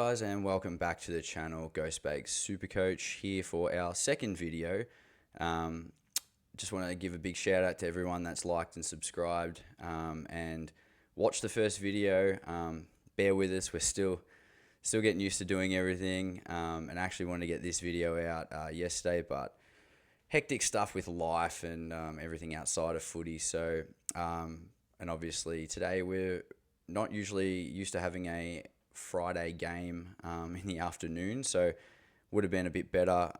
guys, and welcome back to the channel. Ghostbag's SuperCoach here for our second video. Just want to give a big shout out to everyone that's liked and subscribed and watched the first video. Bear with us, we're still getting used to doing everything, and actually wanted to get this video out yesterday, but hectic stuff with life and everything outside of footy. So and obviously today we're not usually used to having a Friday game in the afternoon, so would have been a bit better,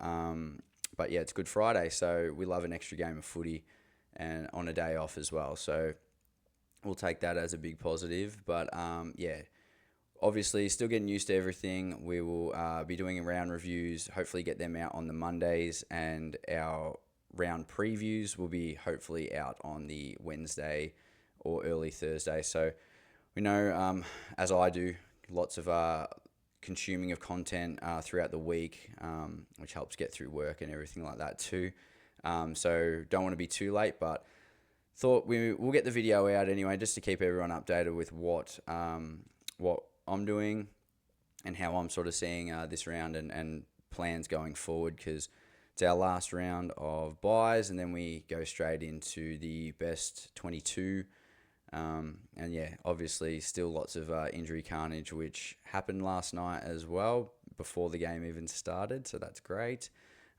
but yeah, it's Good Friday, so we love an extra game of footy and on a day off as well, so we'll take that as a big positive. But yeah, obviously still getting used to everything. We will be doing round reviews, hopefully get them out on the Mondays, and our round previews will be hopefully out on the Wednesday or early Thursday. So we know, as I do, lots of consuming of content throughout the week, which helps get through work and everything like that too. So don't want to be too late, but thought we'll get the video out anyway, just to keep everyone updated with what I'm doing and how I'm sort of seeing this round and plans going forward, because it's our last round of buys and then we go straight into the best 22. And yeah, obviously still lots of injury carnage, which happened last night as well before the game even started, so that's great.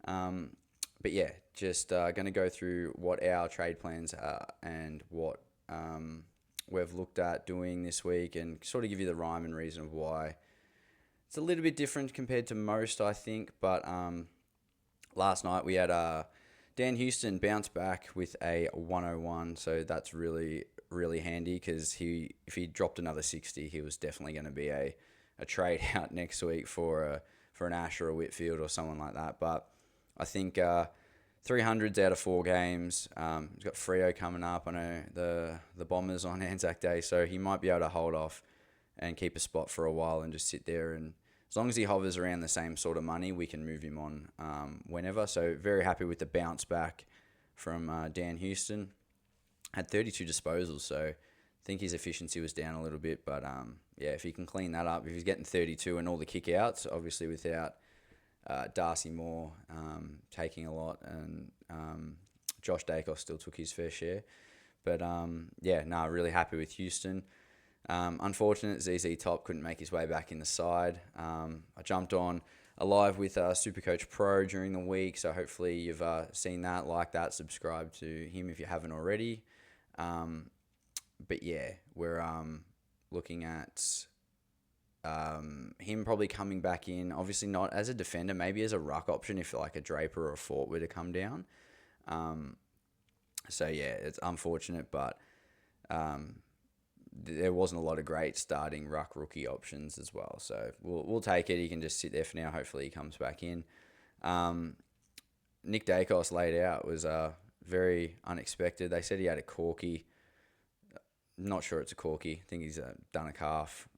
But yeah, just going to go through what our trade plans are and what we've looked at doing this week, and sort of give you the rhyme and reason of why it's a little bit different compared to most, I think. But last night we had Dan Houston bounce back with a 101, so that's really handy, because if he dropped another 60, he was definitely going to be a trade out next week for an Ash or a Whitfield or someone like that. But I think 300s out of 4 games. He's got Freo coming up. I know the Bombers on Anzac Day, so he might be able to hold off and keep a spot for a while and just sit there. And as long as he hovers around the same sort of money, we can move him on whenever. So very happy with the bounce back from Dan Houston. Had 32 disposals, so I think his efficiency was down a little bit. But yeah, if he can clean that up, if he's getting 32 and all the kick-outs, obviously without Darcy Moore taking a lot, and Josh Dacos still took his fair share. But yeah, really happy with Houston. Unfortunate ZZ Top couldn't make his way back in the side. I jumped on live with SuperCoach Pro during the week, so hopefully you've seen that, like that, subscribe to him if you haven't already. But yeah, we're looking at him probably coming back in, obviously not as a defender, maybe as a ruck option if like a Draper or a Fort were to come down. So yeah, it's unfortunate, but there wasn't a lot of great starting ruck rookie options as well. So we'll take it. He can just sit there for now. Hopefully he comes back in. Nick Dacos laid out was very unexpected. They said he had a corky. Not sure it's a corky. I think he's done a calf.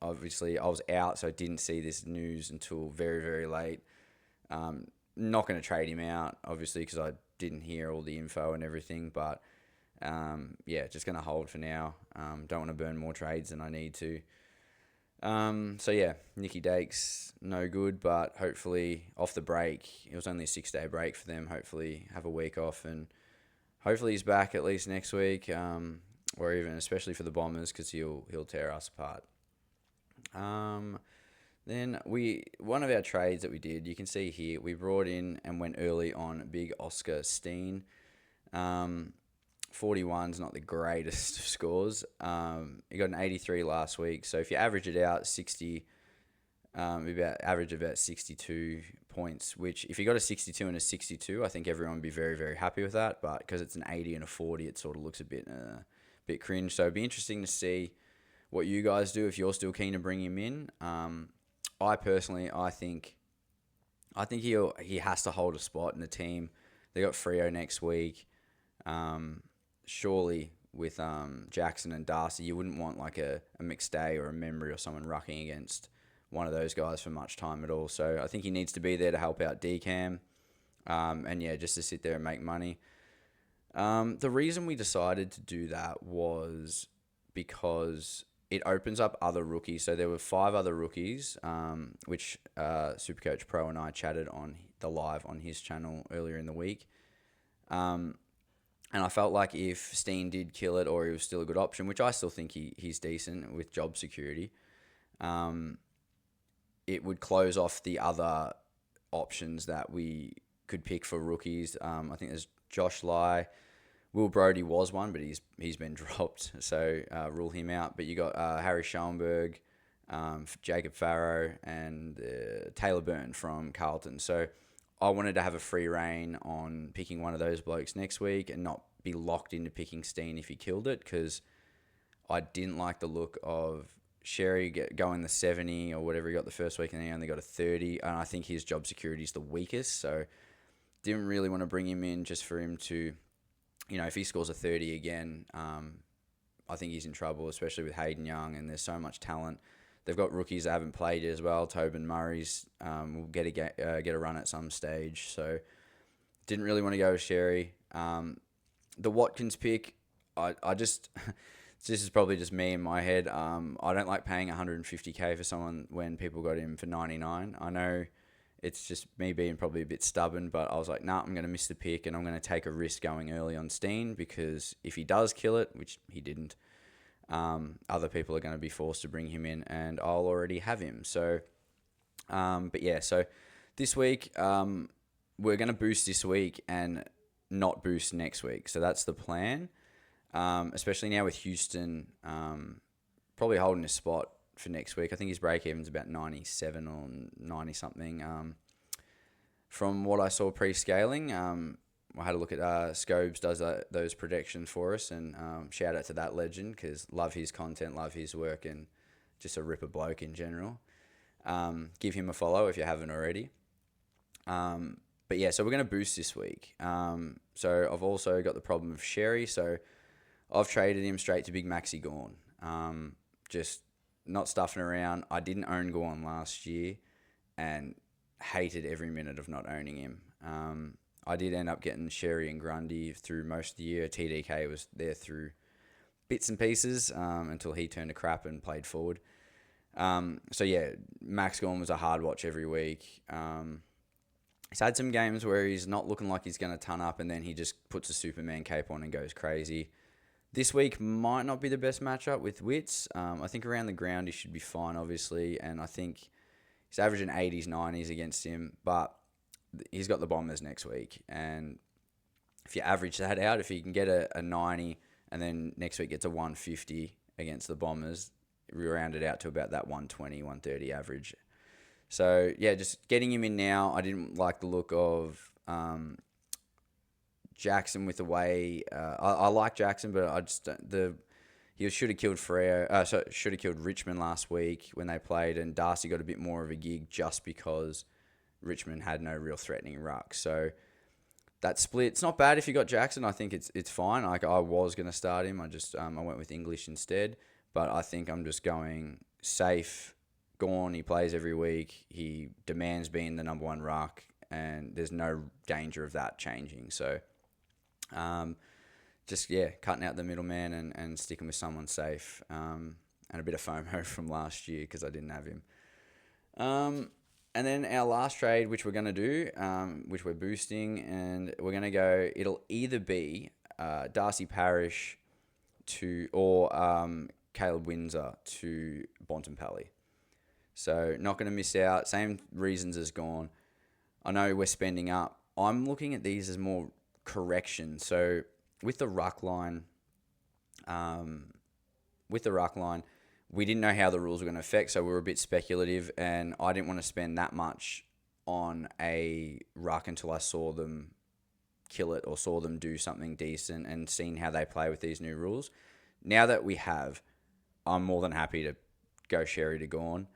Obviously, I was out, so I didn't see this news until very, very late. Not going to trade him out, obviously, because I didn't hear all the info and everything. But yeah, just going to hold for now. Don't want to burn more trades than I need to. So yeah, Nicky Dakes, no good, but hopefully off the break. It was only a 6-day break for them. Hopefully have a week off, and hopefully he's back at least next week, or even especially for the Bombers, because he'll tear us apart. Then one of our trades that we did, you can see here, we brought in and went early on big Oscar Steen. 41's not the greatest of scores. He got an 83 last week, so if you average it out, 60, average about 62 points, which if you got a 62 and a 62, I think everyone would be very, very happy with that. But because it's an 80 and a 40, it sort of looks a bit cringe. So it'd be interesting to see what you guys do if you're still keen to bring him in. I personally, I think he has to hold a spot in the team. They got Freo next week. Surely with Jackson and Darcy, you wouldn't want like a McStay or a Membry or someone rucking against one of those guys for much time at all. So I think he needs to be there to help out DCAM, and yeah, just to sit there and make money. The reason we decided to do that was because it opens up other rookies. So there were 5 other rookies, which SuperCoach Pro and I chatted on the live on his channel earlier in the week. And I felt like if Steen did kill it, or he was still a good option, which I still think he's decent with job security, it would close off the other options that we could pick for rookies. I think there's Josh Lai. Will Brodie was one, but he's been dropped, so rule him out. But you got Harry Schoenberg, Jacob Farrow, and Taylor Byrne from Carlton. So I wanted to have a free reign on picking one of those blokes next week and not be locked into picking Steen if he killed it, because I didn't like the look of Sherry going the 70 or whatever he got the first week, and he only got a 30. And I think his job security is the weakest, so didn't really want to bring him in just for him to, if he scores a 30 again, I think he's in trouble, especially with Hayden Young, and there's so much talent. They've got rookies that haven't played yet as well. Tobin Murray's will get a run at some stage, so didn't really want to go with Sherry. The Watkins pick, I just this is probably just me in my head. I don't like paying 150k for someone when people got him for 99. I know it's just me being probably a bit stubborn, but I was like, nah, I'm going to miss the pick, and I'm going to take a risk going early on Steen, because if he does kill it, which he didn't, other people are going to be forced to bring him in, and I'll already have him. So, but yeah, so this week, we're going to boost this week and not boost next week. So that's the plan, especially now with Houston probably holding his spot for next week. I think his break-even's about 97 or 90-something. From what I saw pre-scaling, I had a look at Scobes does those projections for us, and shout out to that legend, because love his content, love his work, and just a ripper bloke in general. Give him a follow if you haven't already. But yeah, so we're going to boost this week. So I've also got the problem of Sherry, so I've traded him straight to Big Maxi Gawn. Just not stuffing around. I didn't own Gawn last year and hated every minute of not owning him. I did end up getting Sherry and Grundy through most of the year. TDK was there through bits and pieces until he turned to crap and played forward. So yeah, Max Gawn was a hard watch every week. He's had some games where he's not looking like he's going to ton up, and then he just puts a Superman cape on and goes crazy. This week might not be the best matchup with Wits. I think around the ground he should be fine, obviously, and I think he's averaging 80s, 90s against him, but he's got the Bombers next week, and if you average that out, if he can get a 90 and then next week gets a 150 against the Bombers, we round it out to about that 120, 130 average. So, yeah, just getting him in now. I didn't like the look of Jackson with the way... I like Jackson, but I just... He should have killed should have killed Richmond last week when they played, and Darcy got a bit more of a gig just because Richmond had no real threatening ruck. So that split, it's not bad if you got Jackson. I think it's fine. Like, I was going to start him. I just I went with English instead, but I think I'm just going safe. Gawn, he plays every week. He demands being the number one ruck, and there's no danger of that changing. So, just, yeah, cutting out the middleman and sticking with someone safe. And a bit of FOMO from last year because I didn't have him. And then our last trade, which we're going to do, which we're boosting, and we're going to go, it'll either be Darcy Parish or Caleb Windsor to Bontempelli. So not going to miss out. Same reasons as Gawn. I know we're spending up. I'm looking at these as more correction. So with the ruck line, we didn't know how the rules were going to affect, so we were a bit speculative, and I didn't want to spend that much on a ruck until I saw them kill it or saw them do something decent and seen how they play with these new rules. Now that we have, I'm more than happy to go Sherry to Gawn.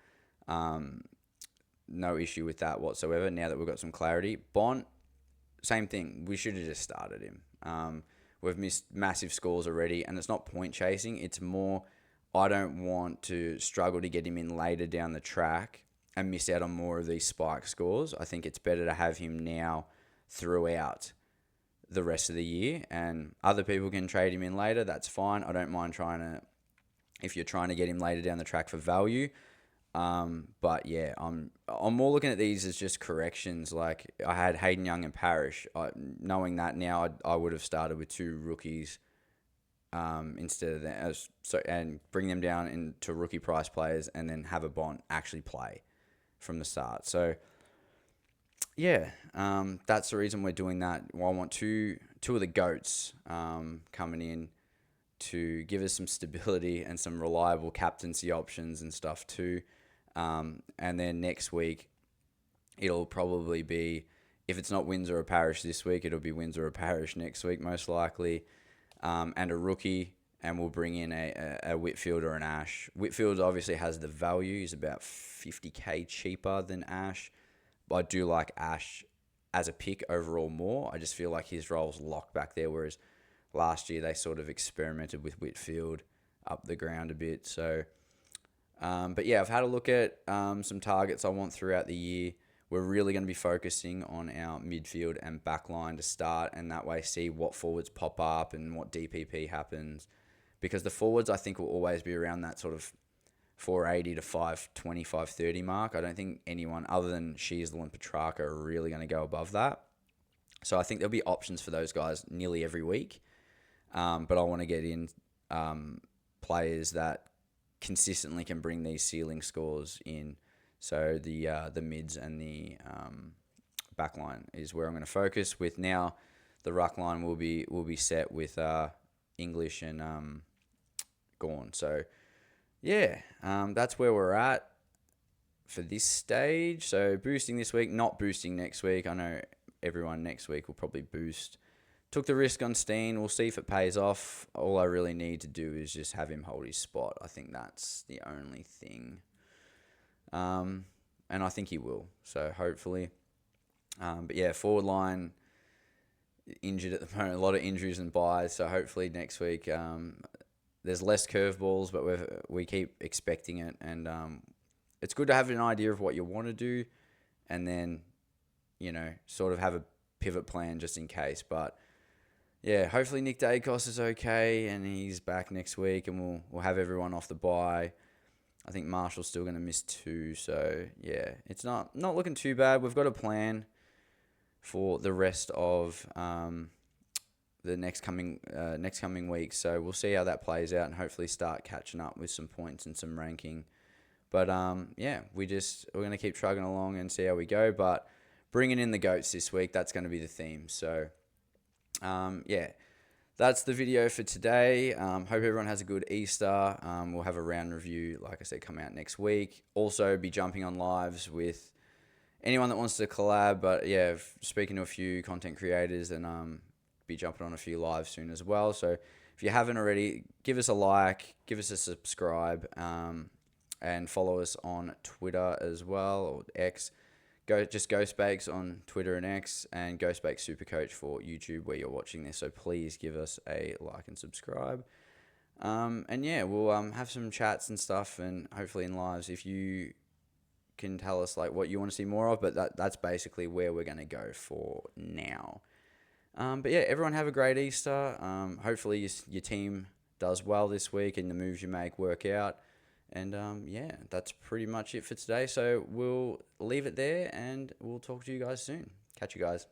No issue with that whatsoever now that we've got some clarity. Bont, same thing. We should have just started him. We've missed massive scores already, and it's not point chasing. It's more, I don't want to struggle to get him in later down the track and miss out on more of these spike scores. I think it's better to have him now throughout the rest of the year, and other people can trade him in later. That's fine. I don't mind trying to if you're trying to get him later down the track for value. But yeah, I'm more looking at these as just corrections. Like I had Hayden Young and Parrish. Knowing that now, I would have started with 2 rookies instead of that. And bring them down into rookie price players, and then have a Bont actually play from the start. So yeah, that's the reason we're doing that. Well, I want two of the GOATs coming in to give us some stability and some reliable captaincy options and stuff too. And then next week, it'll probably be, if it's not Windsor or Parish this week, it'll be Windsor or Parish next week, most likely. And a rookie, and we'll bring in a Whitfield or an Ash. Whitfield obviously has the value. He's about 50k cheaper than Ash. But I do like Ash as a pick overall more. I just feel like his role's locked back there, whereas last year they sort of experimented with Whitfield up the ground a bit. So, but yeah, I've had a look at some targets I want throughout the year. We're really going to be focusing on our midfield and backline to start, and that way see what forwards pop up and what DPP happens. Because the forwards, I think, will always be around that sort of 480 to 520, 530 mark. I don't think anyone other than Sheasley and Petrarca are really going to go above that. So I think there'll be options for those guys nearly every week. But I want to get in players that consistently can bring these ceiling scores in. So the mids and the back line is where I'm going to focus. With now, the ruck line will be set with English and Gawn. So yeah, that's where we're at for this stage. So boosting this week, not boosting next week. I know everyone next week will probably boost. Took the risk on Steen. We'll see if it pays off. All I really need to do is just have him hold his spot. I think that's the only thing. And I think he will. So hopefully. But yeah, forward line injured at the moment. A lot of injuries and buys. So hopefully next week there's less curveballs, but we keep expecting it. And it's good to have an idea of what you want to do, and then, sort of have a pivot plan just in case. But yeah, hopefully Nick Dacos is okay and he's back next week, and we'll have everyone off the bye. I think Marshall's still going to miss 2, so yeah, it's not looking too bad. We've got a plan for the rest of the next coming weeks, so we'll see how that plays out and hopefully start catching up with some points and some ranking. But yeah, we're going to keep trugging along and see how we go. But bringing in the GOATs this week, that's going to be the theme. So yeah, that's the video for today. Hope everyone has a good Easter. We'll have a round review, like I said, come out next week. Also be jumping on lives with anyone that wants to collab. But yeah, speaking to a few content creators, and be jumping on a few lives soon as well. So if you haven't already, give us a like, give us a subscribe, and follow us on Twitter as well, or X. Just Ghostbakes on Twitter and X, and Ghostbakes SuperCoach for YouTube where you're watching this. So please give us a like and subscribe. And yeah, we'll have some chats and stuff, and hopefully in lives if you can tell us like what you want to see more of. But that's basically where we're going to go for now. But yeah, everyone have a great Easter. Hopefully your team does well this week and the moves you make work out. And yeah, that's pretty much it for today. So we'll leave it there, and we'll talk to you guys soon. Catch you guys.